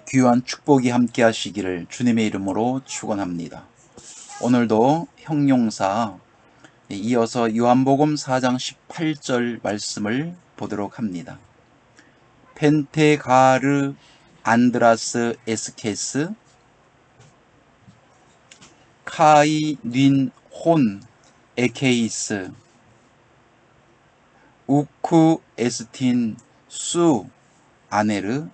귀한 축복이 함께 하시기를 주님의 이름으로 축원합니다. 오늘도 형용사 이어서 요한복음 4장 18절 말씀을 보도록 합니다. 펜테가르 안드라스 에스케스 카이 닌혼 에케이스 우쿠 에스틴 수 아네르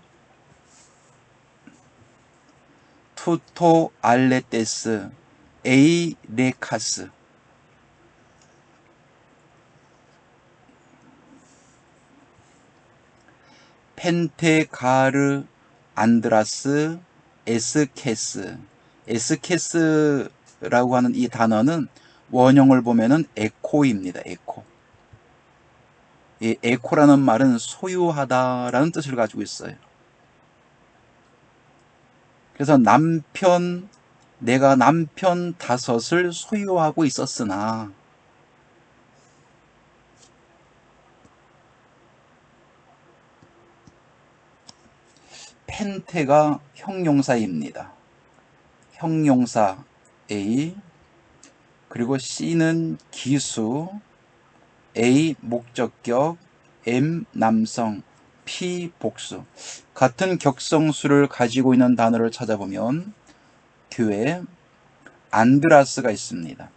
투토 알레테스 에이레카스 펜테가르 안드라스 에스케스 에스케스라고 하는 이 단어는 원형을 보면은 에코입니다. 에코. 이 에코라는 말은 소유하다라는 뜻을 가지고 있어요. 그래서 내가 남편 5을 소유하고 있었으나 펜테가 형용사입니다. 형용사 A, 그리고 C는 기수, A 목적격, M 남성, P 복수. 같은 격성수를 가지고 있는 단어를 찾아보면 뒤에 안드라스가 있습니다.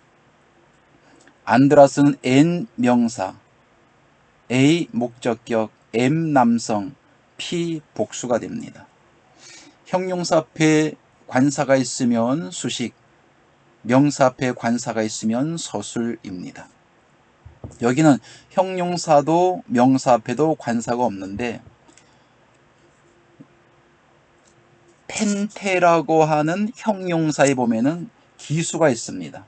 안드라스는 N 명사, A 목적격, M 남성, P 복수가 됩니다. 형용사 앞에 관사가 있으면 수식, 명사 앞에 관사가 있으면 서술입니다. 여기는 형용사도 명사 앞에도 관사가 없는데 펜테라고 하는 형용사에 보면은 기수가 있습니다.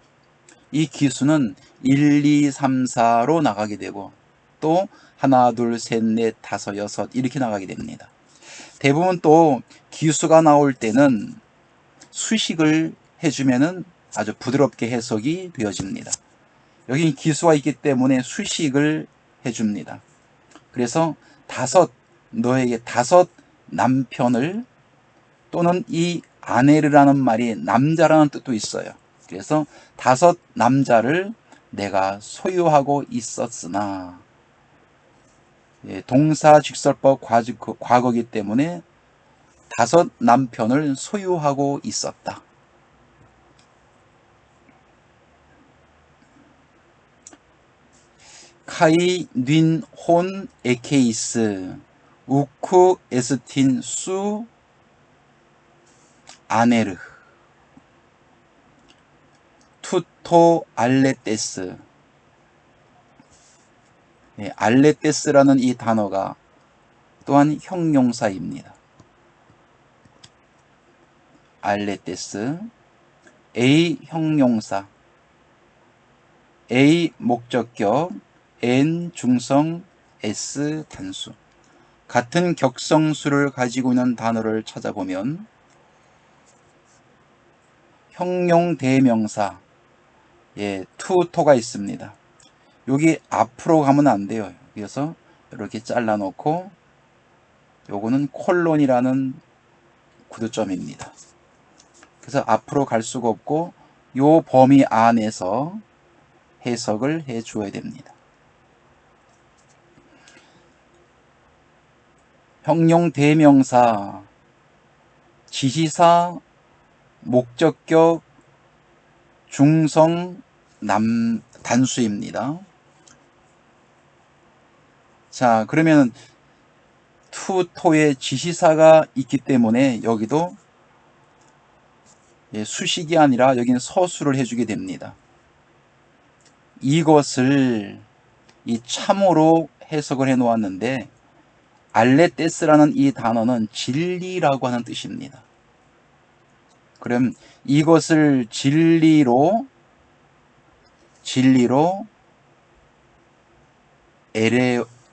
이 기수는 1, 2, 3, 4로 나가게 되고 또 하나, 둘, 셋, 넷, 다섯, 여섯 이렇게 나가게 됩니다. 대부분 또 기수가 나올 때는 수식을 해주면은 아주 부드럽게 해석이 되어집니다. 여기 기수가 있기 때문에 수식을 해줍니다. 그래서 너에게 5 남편을, 또는 이 아네르라는 말이 남자라는 뜻도 있어요. 그래서 5 남자를 내가 소유하고 있었으나, 동사 직설법 과거이기 때문에 5 남편을 소유하고 있었다. 카이 닌혼 에케이스 우쿠 에스틴 수 아네르 투토 알레테스. 알레테스라는 이 단어가 또한 형용사입니다. 알레테스 A 형용사, A 목적격, N 중성, S 단수. 같은 격성수를 가지고 있는 단어를 찾아보면 형용대명사 투토가 있습니다. 여기 앞으로 가면 안 돼요. 그래서 이렇게 잘라 놓고 요거는 콜론이라는 구두점입니다. 그래서 앞으로 갈 수가 없고 요 범위 안에서 해석을 해 주어야 됩니다. 형용대명사, 지시사, 목적격, 중성, 단수입니다. 자, 그러면 투토에 지시사가 있기 때문에 여기도 수식이 아니라 여기는 서술을 해주게 됩니다. 이것을 참으로 해석을 해 놓았는데 알레테스라는 이 단어는 진리라고 하는 뜻입니다. 그럼 이것을 진리로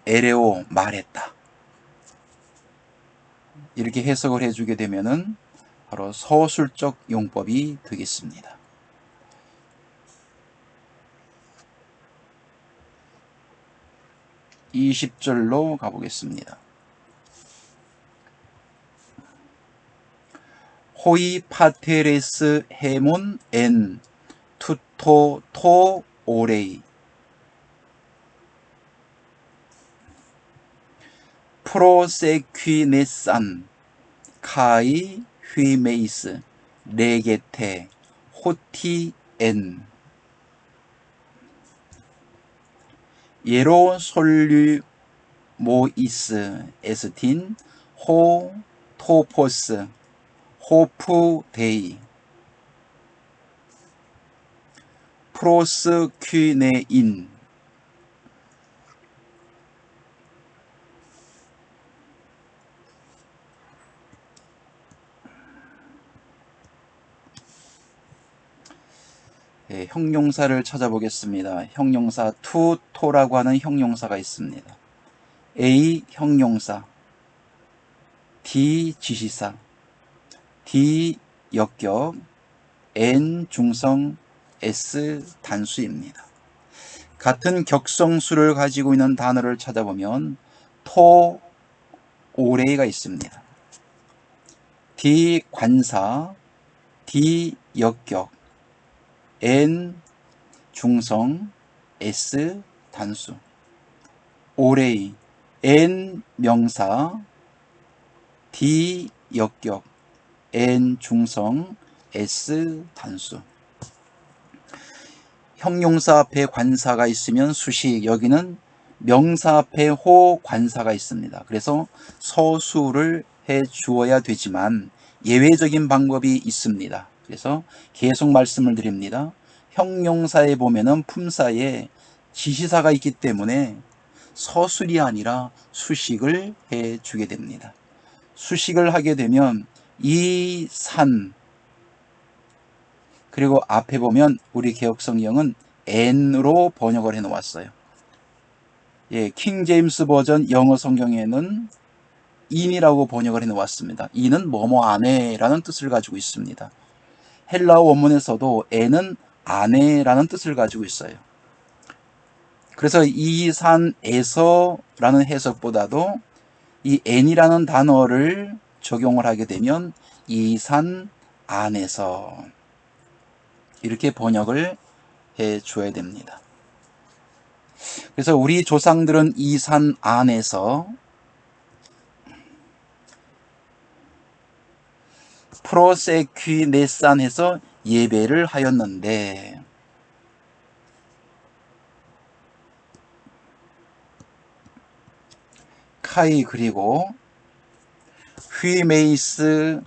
에레오 말했다. 이렇게 해석을 해주게 되면은 바로 서술적 용법이 되겠습니다. 20절로 가보겠습니다. 호이 파테레스 헤몬 엔 투토 토 오레이 프로세퀴네산 카이 휘메이스 레게테 호티 엔 예로 솔류 모이스 에스틴 호 토포스 호프데이 프로스퀴네인 형용사를 찾아보겠습니다. 형용사 투토라고 하는 형용사가 있습니다. A 형용사, D 지시사, D 역격, N 중성, S 단수입니다. 같은 격성수를 가지고 있는 단어를 찾아보면 토, 오레이가 있습니다. D 관사, D 역격, N 중성, S 단수. 오레이, N 명사, D 역격, N 중성, S 단수. 형용사 앞에 관사가 있으면 수식, 여기는 명사 앞에 호 관사가 있습니다. 그래서 서술을 해 주어야 되지만 예외적인 방법이 있습니다. 그래서 계속 말씀을 드립니다. 형용사에 보면은 품사에 지시사가 있기 때문에 서술이 아니라 수식을 해 주게 됩니다. 수식을 하게 되면 이 산, 그리고 앞에 보면 우리 개혁성경은 N으로 번역을 해 놓았어요. 킹 제임스 버전 영어 성경에는 in이라고 번역을 해 놓았습니다. in은 뭐뭐 안에라는 뜻을 가지고 있습니다. 헬라어 원문에서도 n은 안에라는 뜻을 가지고 있어요. 그래서 이 산에서 라는 해석보다도 이 n이라는 단어를 적용을 하게 되면 이 산 안에서 이렇게 번역을 해 줘야 됩니다. 그래서 우리 조상들은 이 산 안에서 프로세퀴네산에서 예배를 하였는데, 카이 그리고 휘메이스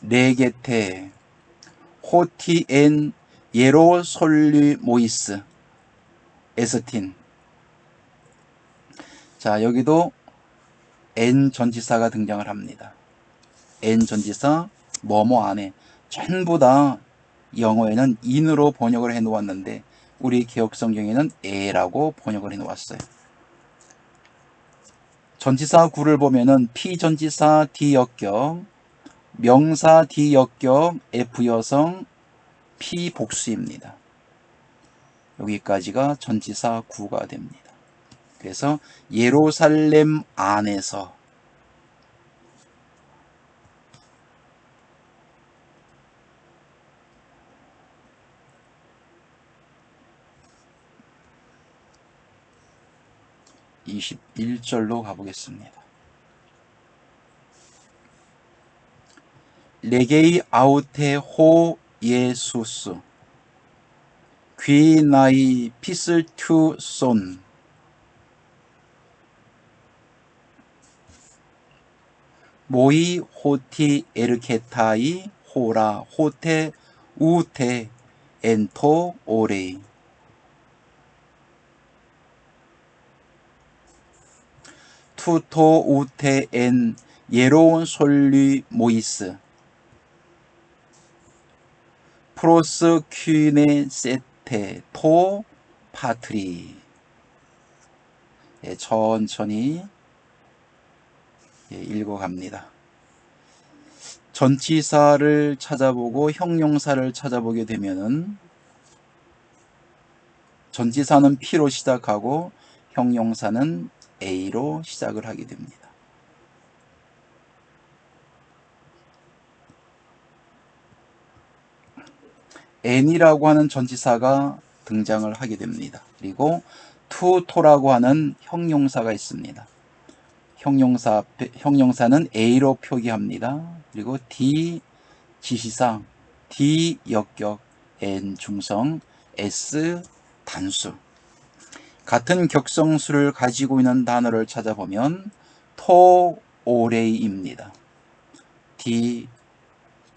레게테 호티엔 예로솔리모이스 에스틴. 자, 여기도 N 전치사가 등장을 합니다. N 전치사 뭐뭐 안에, 전부 다 영어에는 in으로 번역을 해 놓았는데 우리 개혁성경에는 e라고 번역을 해 놓았어요. 전치사 구를 보면은 P 전치사 D 역격, 명사 D 역격, F 여성, P 복수입니다. 여기까지가 전치사 구가 됩니다. 그래서 예루살렘 안에서, (21절로) 가보겠습니다. 레게이 아우테 호 예수스 귀나이 피슬투손 모이 호티 에르케타이 호라 호테 우테 엔토 오레이 투토 우테 엔 예로운 솔리 모이스 프로스 퀴네 세테 토 파트리. 천천히 읽어갑니다. 전치사를 찾아보고 형용사를 찾아보게 되면은 전치사는 P로 시작하고 형용사는 A로 시작을 하게 됩니다. n이라고 하는 전치사가 등장을 하게 됩니다. 그리고 to라고 하는 형용사가 있습니다. 형용사는 a로 표기합니다. 그리고 d 지시사, d 역격, n 중성, s 단수. 같은 격성수를 가지고 있는 단어를 찾아보면 토오레이입니다. d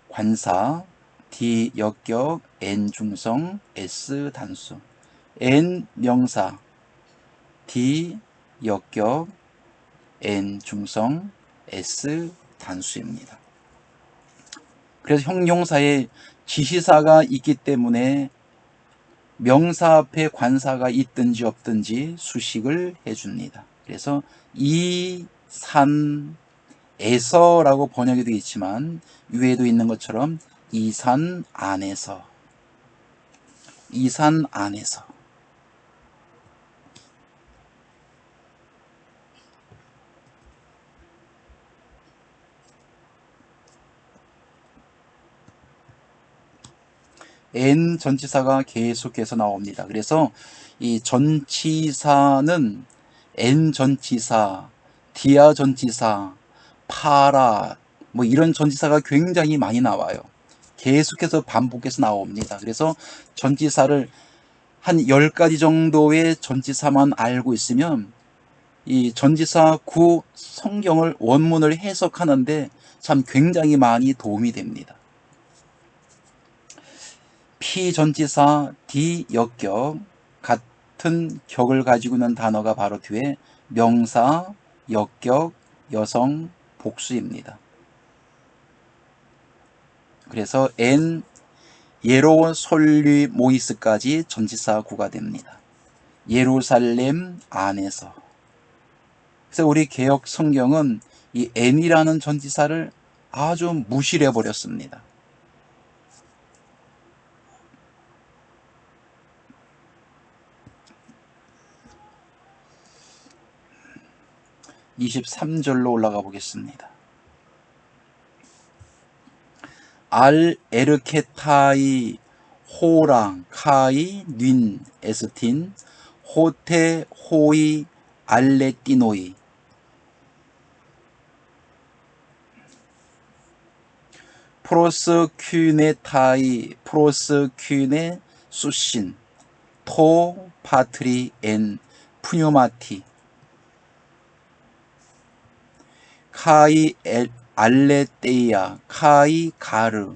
관사, d 역격, n 중성, s 단수. n 명사, d 역격, n 중성, s 단수입니다. 그래서 형용사에 지시사가 있기 때문에 명사 앞에 관사가 있든지 없든지 수식을 해줍니다. 그래서 이 산에서라고 번역이 되어 있지만 위에도 있는 것처럼 이 산 안에서, 이 산 안에서. n 전치사가 계속해서 나옵니다. 그래서 이 전치사는 n 전치사, 디아 전치사, 파라 뭐 이런 전치사가 굉장히 많이 나와요. 계속해서 반복해서 나옵니다. 그래서 전치사를 한 10가지 정도의 전치사만 알고 있으면 이 전치사 구 성경을 원문을 해석하는데 참 굉장히 많이 도움이 됩니다. 피전치사 D 역격 같은 격을 가지고 있는 단어가 바로 뒤에 명사, 역격, 여성, 복수입니다. 그래서 N 예로 솔리 모이스까지 전치사 구가 됩니다. 예루살렘 안에서. 그래서 우리 개역 성경은 이 N이라는 전치사를 아주 무시해 버렸습니다. 23절로 올라가 보겠습니다. 알 에르케타이 호랑 카이 닌 에스틴 호테 호이 알레티노이 프로스 큐네타이 프로스 큐네 수신 토 파트리 엔 푸뉴마티 카이 알레테이아 카이 가르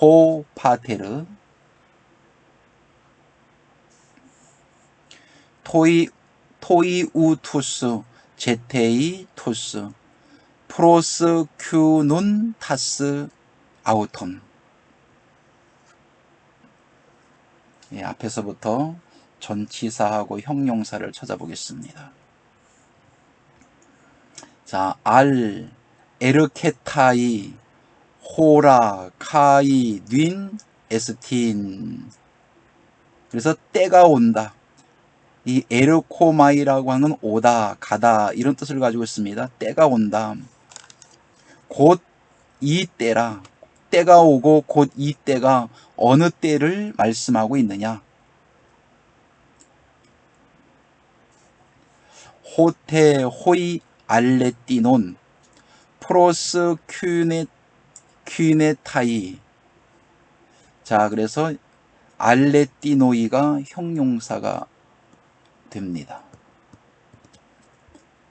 호 파테르 토이 우투스 제테이 투스 프로스 큐눈 타스 아우톤. 예, 앞에서부터 전치사하고 형용사를 찾아보겠습니다. 자, 알, 에르케타이, 호라, 카이, 닌, 에스틴. 그래서 때가 온다. 이 에르코마이라고 하는 오다, 가다 이런 뜻을 가지고 있습니다. 때가 온다. 곧 이 때라. 때가 오고 곧 이 때가 어느 때를 말씀하고 있느냐. 호테 호이 알레티논 프로스 큐네타이. 자, 그래서 알레티노이가 형용사가 됩니다.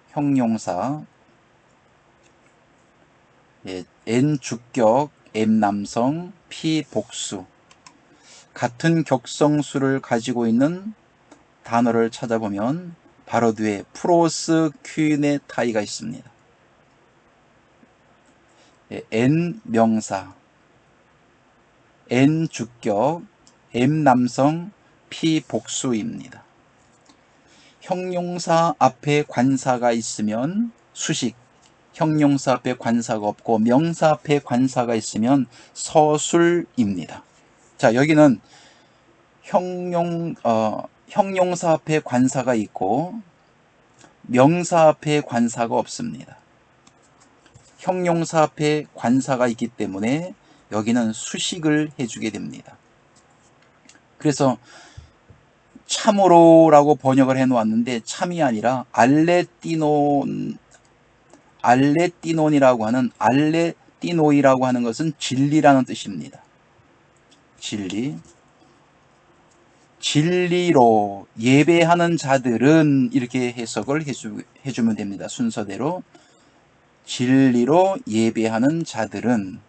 형용사. 예, N 주격, M 남성, P 복수. 같은 격성수를 가지고 있는 단어를 찾아보면 바로 뒤에 프로스 큐네타이가 있습니다. 예, N 명사, N 주격, M 남성, P 복수입니다. 형용사 앞에 관사가 있으면 수식, 형용사 앞에 관사가 없고 명사 앞에 관사가 있으면 서술입니다. 자, 여기는 형용사 앞에 관사가 있고 명사 앞에 관사가 없습니다. 형용사 앞에 관사가 있기 때문에 여기는 수식을 해주게 됩니다. 그래서 참으로라고 번역을 해 놓았는데 참이 아니라 알레띠논이라고 하는 알레띠노이라고 하는 것은 진리라는 뜻입니다. 진리. 진리로 예배하는 자들은 이렇게 해석을 해주면 됩니다. 순서대로. 진리로 예배하는 자들은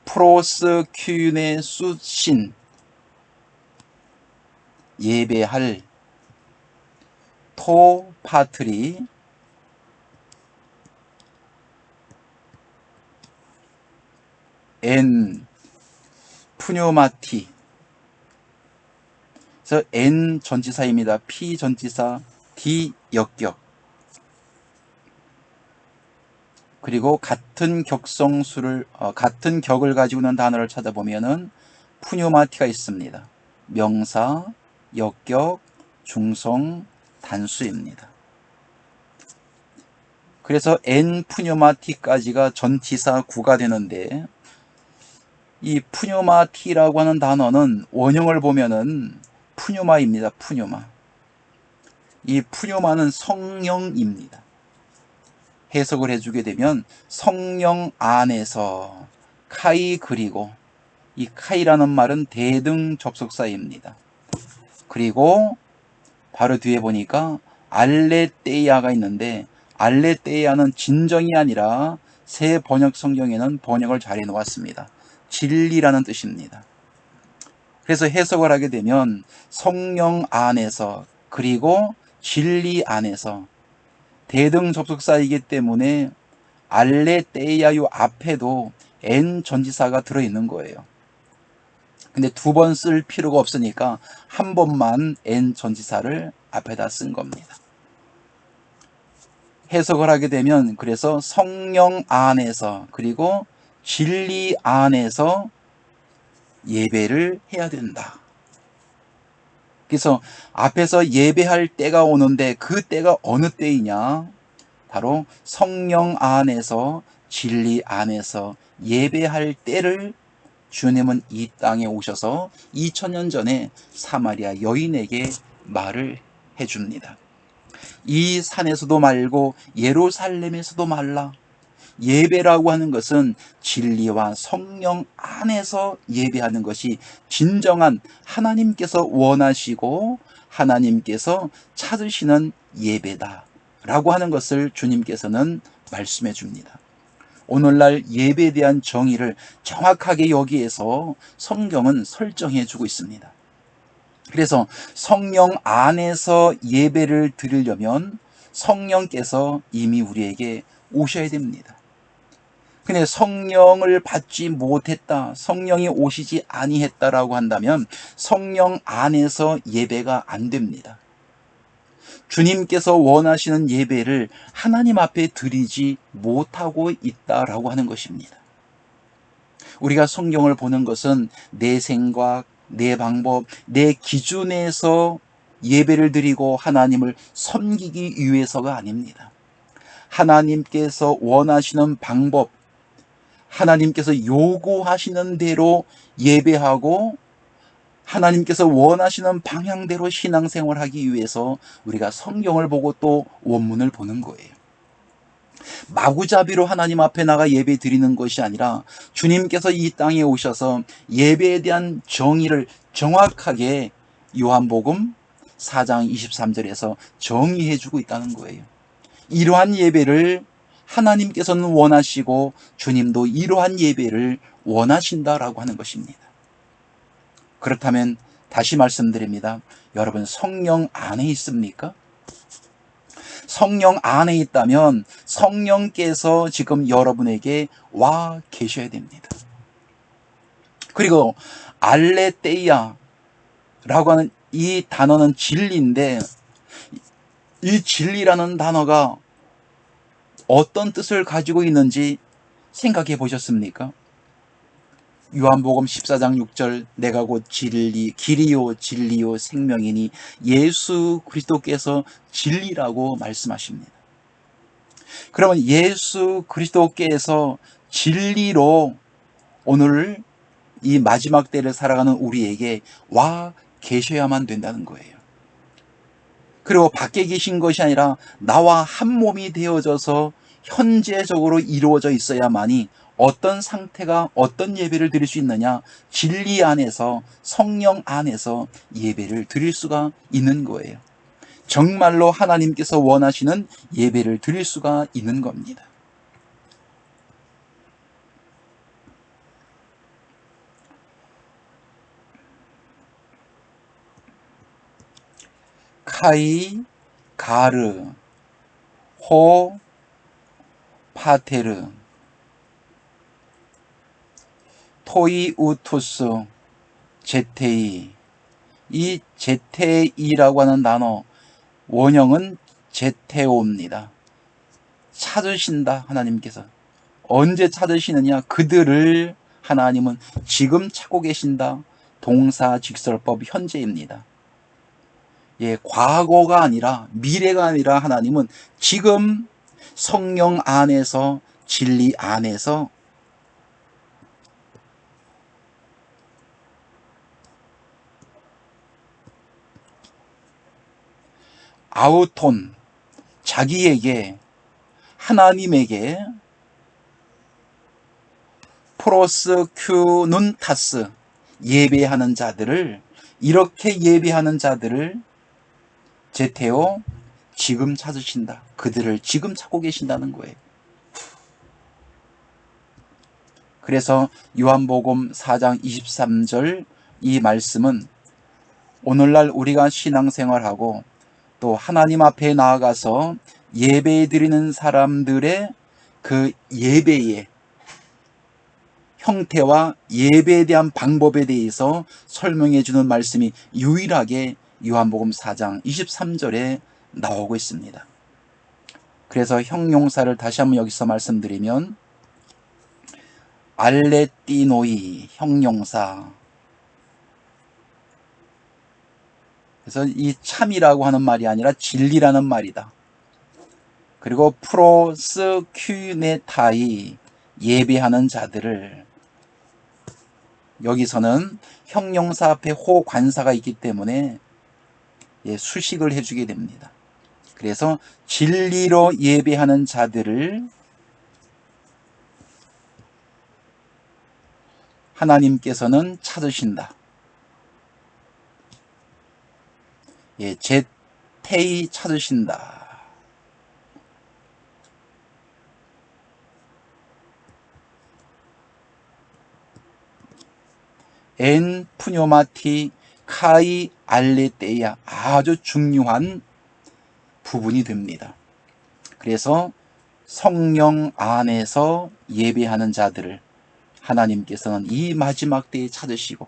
프로스큐네 수신 예배할 토파트리 엔 푸뇨마티. 그래서 N 전치사입니다. P 전치사, D 역격. 그리고 같은 같은 격을 가지고 있는 단어를 찾아보면은 푸뇨마티가 있습니다. 명사, 역격, 중성, 단수입니다. 그래서 N 푸뇨마티까지가 전치사 구가 되는데, 이 푸뇨마티라고 하는 단어는 원형을 보면은 푸뇨마입니다. 푸뇨마. 이 푸뇨마는 성령입니다. 해석을 해주게 되면 성령 안에서 카이, 그리고 이 카이라는 말은 대등 접속사입니다. 그리고 바로 뒤에 보니까 알레떼이아가 있는데, 알레떼이아는 진정이 아니라 새 번역 성경에는 번역을 잘 해놓았습니다. 진리라는 뜻입니다. 그래서 해석을 하게 되면 성령 안에서, 그리고 진리 안에서, 대등 접속사이기 때문에 알레떼이아요 앞에도 N 전지사가 들어있는 거예요. 근데 두 번 쓸 필요가 없으니까 한 번만 N 전지사를 앞에다 쓴 겁니다. 해석을 하게 되면 그래서 성령 안에서, 그리고 진리 안에서 예배를 해야 된다. 그래서 앞에서 예배할 때가 오는데 그 때가 어느 때이냐? 바로 성령 안에서, 진리 안에서 예배할 때를 주님은 이 땅에 오셔서 2000년 전에 사마리아 여인에게 말을 해줍니다. 이 산에서도 말고 예루살렘에서도 말라. 예배라고 하는 것은 진리와 성령 안에서 예배하는 것이 진정한 하나님께서 원하시고 하나님께서 찾으시는 예배다 라고 하는 것을 주님께서는 말씀해 줍니다. 오늘날 예배에 대한 정의를 정확하게 여기에서 성경은 설정해 주고 있습니다. 그래서 성령 안에서 예배를 드리려면 성령께서 이미 우리에게 오셔야 됩니다. 근데 성령을 받지 못했다, 성령이 오시지 아니했다라고 한다면 성령 안에서 예배가 안 됩니다. 주님께서 원하시는 예배를 하나님 앞에 드리지 못하고 있다라고 하는 것입니다. 우리가 성경을 보는 것은 내 생각, 내 방법, 내 기준에서 예배를 드리고 하나님을 섬기기 위해서가 아닙니다. 하나님께서 원하시는 방법, 하나님께서 요구하시는 대로 예배하고 하나님께서 원하시는 방향대로 신앙생활하기 위해서 우리가 성경을 보고 또 원문을 보는 거예요. 마구잡이로 하나님 앞에 나가 예배 드리는 것이 아니라 주님께서 이 땅에 오셔서 예배에 대한 정의를 정확하게 요한복음 4장 23절에서 정의해 주고 있다는 거예요. 이러한 예배를 하나님께서는 원하시고 주님도 이러한 예배를 원하신다라고 하는 것입니다. 그렇다면 다시 말씀드립니다. 여러분, 성령 안에 있습니까? 성령 안에 있다면 성령께서 지금 여러분에게 와 계셔야 됩니다. 그리고 알레테이아라고 하는 이 단어는 진리인데, 이 진리라는 단어가 어떤 뜻을 가지고 있는지 생각해 보셨습니까? 요한복음 14장 6절, 내가 곧 길이요 진리요 생명이니, 예수 그리스도께서 진리라고 말씀하십니다. 그러면 예수 그리스도께서 진리로 오늘 이 마지막 때를 살아가는 우리에게 와 계셔야만 된다는 거예요. 그리고 밖에 계신 것이 아니라 나와 한 몸이 되어져서 현재적으로 이루어져 있어야만이 어떤 상태가 어떤 예배를 드릴 수 있느냐? 진리 안에서, 성령 안에서 예배를 드릴 수가 있는 거예요. 정말로 하나님께서 원하시는 예배를 드릴 수가 있는 겁니다. 카이, 가르, 호, 파테르, 토이, 우투스, 제테이. 이 제테이라고 하는 단어 원형은 제테오입니다. 찾으신다. 하나님께서 언제 찾으시느냐? 그들을 하나님은 지금 찾고 계신다. 동사 직설법 현재입니다. 예, 과거가 아니라 미래가 아니라 하나님은 지금 성령 안에서 진리 안에서 아우톤 자기에게 하나님에게 프로스큐눈타스 예배하는 자들을 이렇게 예배하는 자들을 제테오 지금 찾으신다. 그들을 지금 찾고 계신다는 거예요. 그래서 요한복음 4장 23절 이 말씀은 오늘날 우리가 신앙생활하고 또 하나님 앞에 나아가서 예배 드리는 사람들의 그 예배의 형태와 예배에 대한 방법에 대해서 설명해 주는 말씀이 유일하게 요한복음 4장 23절에 나오고 있습니다. 그래서 형용사를 다시 한번 여기서 말씀드리면 알레띠노이 형용사. 그래서 이 참이라고 하는 말이 아니라 진리라는 말이다. 그리고 프로스큐네타이 예배하는 자들을 여기서는 형용사 앞에 호 관사가 있기 때문에 수식을 해주게 됩니다. 그래서 진리로 예배하는 자들을 하나님께서는 찾으신다. 제테이 찾으신다. 엔 푸뇨마티 카이 알레테야 아주 중요한 부분이 됩니다. 그래서 성령 안에서 예배하는 자들을 하나님께서는 이 마지막 때에 찾으시고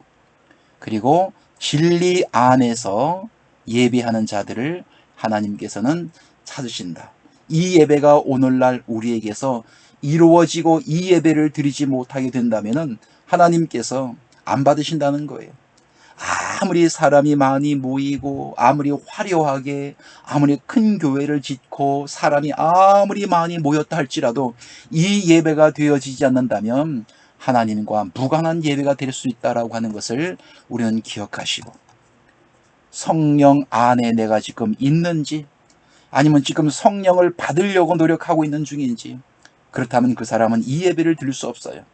그리고 진리 안에서 예배하는 자들을 하나님께서는 찾으신다. 이 예배가 오늘날 우리에게서 이루어지고 이 예배를 드리지 못하게 된다면 하나님께서 안 받으신다는 거예요. 아무리 사람이 많이 모이고 아무리 화려하게 아무리 큰 교회를 짓고 사람이 아무리 많이 모였다 할지라도 이 예배가 되어지지 않는다면 하나님과 무관한 예배가 될 수 있다라고 하는 것을 우리는 기억하시고 성령 안에 내가 지금 있는지 아니면 지금 성령을 받으려고 노력하고 있는 중인지 그렇다면 그 사람은 이 예배를 드릴 수 없어요.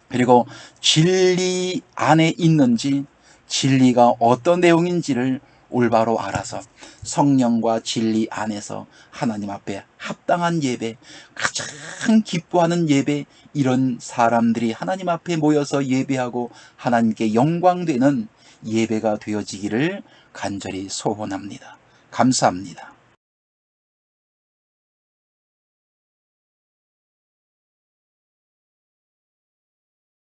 그리고 진리 안에 있는지 진리가 어떤 내용인지를 올바로 알아서 성령과 진리 안에서 하나님 앞에 합당한 예배, 가장 기뻐하는 예배, 이런 사람들이 하나님 앞에 모여서 예배하고 하나님께 영광되는 예배가 되어지기를 간절히 소원합니다. 감사합니다.